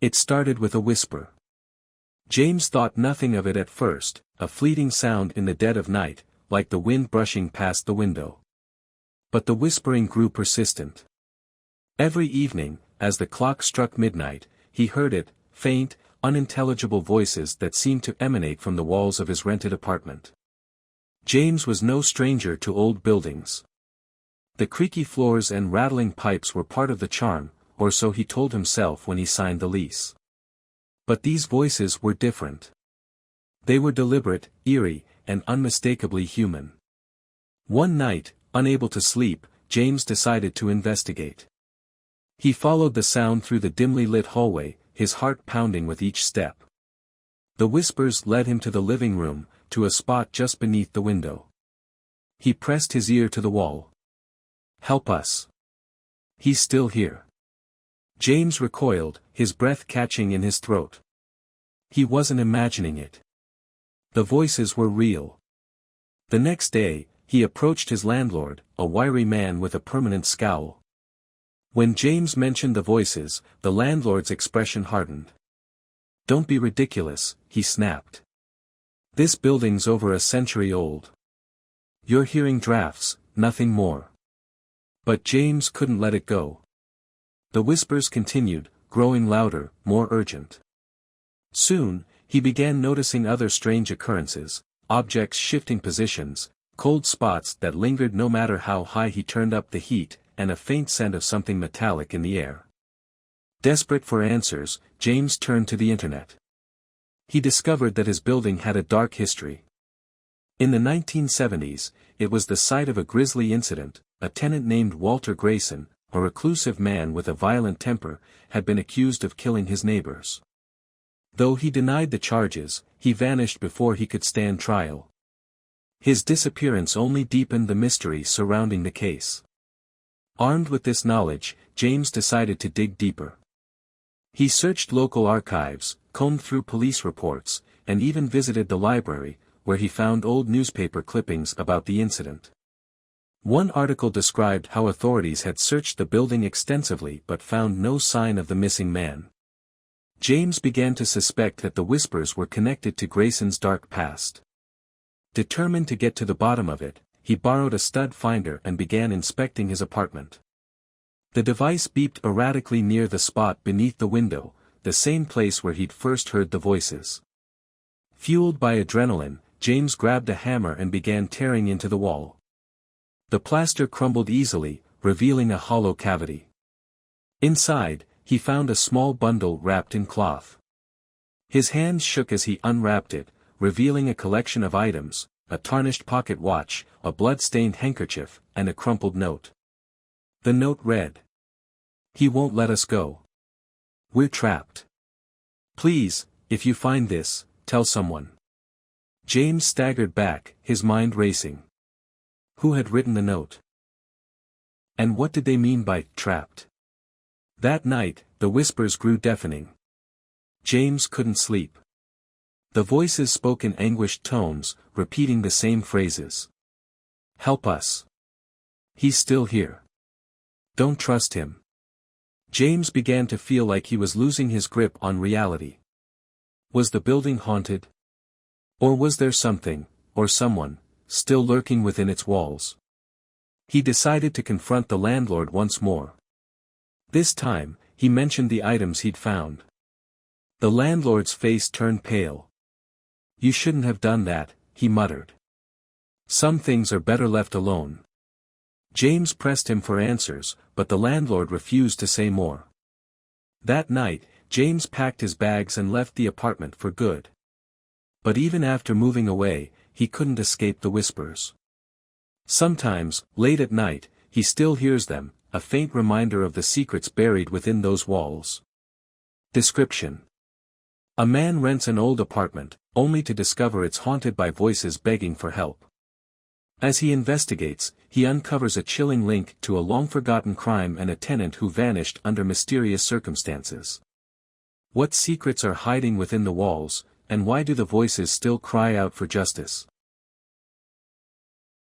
It started with a whisper. James thought nothing of it at first, a fleeting sound in the dead of night, like the wind brushing past the window. But the whispering grew persistent. Every evening, as the clock struck midnight, he heard it, faint, unintelligible voices that seemed to emanate from the walls of his rented apartment. James was no stranger to old buildings. The creaky floors and rattling pipes were part of the charm, or so he told himself when he signed the lease. But these voices were different. They were deliberate, eerie, and unmistakably human. One night, unable to sleep, James decided to investigate. He followed the sound through the dimly lit hallway, his heart pounding with each step. The whispers led him to the living room, to a spot just beneath the window. He pressed his ear to the wall. "Help us. He's still here." James recoiled, his breath catching in his throat. He wasn't imagining it. The voices were real. The next day, he approached his landlord, a wiry man with a permanent scowl. When James mentioned the voices, the landlord's expression hardened. "Don't be ridiculous," he snapped. "This building's over a century old. You're hearing drafts, nothing more." But James couldn't let it go. The whispers continued, growing louder, more urgent. Soon, he began noticing other strange occurrences, objects shifting positions, cold spots that lingered no matter how high he turned up the heat, and a faint scent of something metallic in the air. Desperate for answers, James turned to the internet. He discovered that his building had a dark history. In the 1970s, it was the site of a grisly incident. A tenant named Walter Grayson, a reclusive man with a violent temper, had been accused of killing his neighbors. Though he denied the charges, he vanished before he could stand trial. His disappearance only deepened the mystery surrounding the case. Armed with this knowledge, James decided to dig deeper. He searched local archives, combed through police reports, and even visited the library, where he found old newspaper clippings about the incident. One article described how authorities had searched the building extensively but found no sign of the missing man. James began to suspect that the whispers were connected to Grayson's dark past. Determined to get to the bottom of it, he borrowed a stud finder and began inspecting his apartment. The device beeped erratically near the spot beneath the window, the same place where he'd first heard the voices. Fueled by adrenaline, James grabbed a hammer and began tearing into the wall. The plaster crumbled easily, revealing a hollow cavity. Inside, he found a small bundle wrapped in cloth. His hands shook as he unwrapped it, revealing a collection of items, a tarnished pocket watch, a blood-stained handkerchief, and a crumpled note. The note read, "He won't let us go. We're trapped. Please, if you find this, tell someone." James staggered back, his mind racing. Who had written the note? And what did they mean by trapped? That night, the whispers grew deafening. James couldn't sleep. The voices spoke in anguished tones, repeating the same phrases. "Help us. He's still here. Don't trust him." James began to feel like he was losing his grip on reality. Was the building haunted? Or was there something, or someone, still lurking within its walls? He decided to confront the landlord once more. This time, he mentioned the items he'd found. The landlord's face turned pale. "You shouldn't have done that," he muttered. "Some things are better left alone." James pressed him for answers, but the landlord refused to say more. That night, James packed his bags and left the apartment for good. But even after moving away, he couldn't escape the whispers. Sometimes, late at night, he still hears them, a faint reminder of the secrets buried within those walls. Description: a man rents an old apartment, only to discover it's haunted by voices begging for help. As he investigates, he uncovers a chilling link to a long-forgotten crime and a tenant who vanished under mysterious circumstances. What secrets are hiding within the walls, and why do the voices still cry out for justice?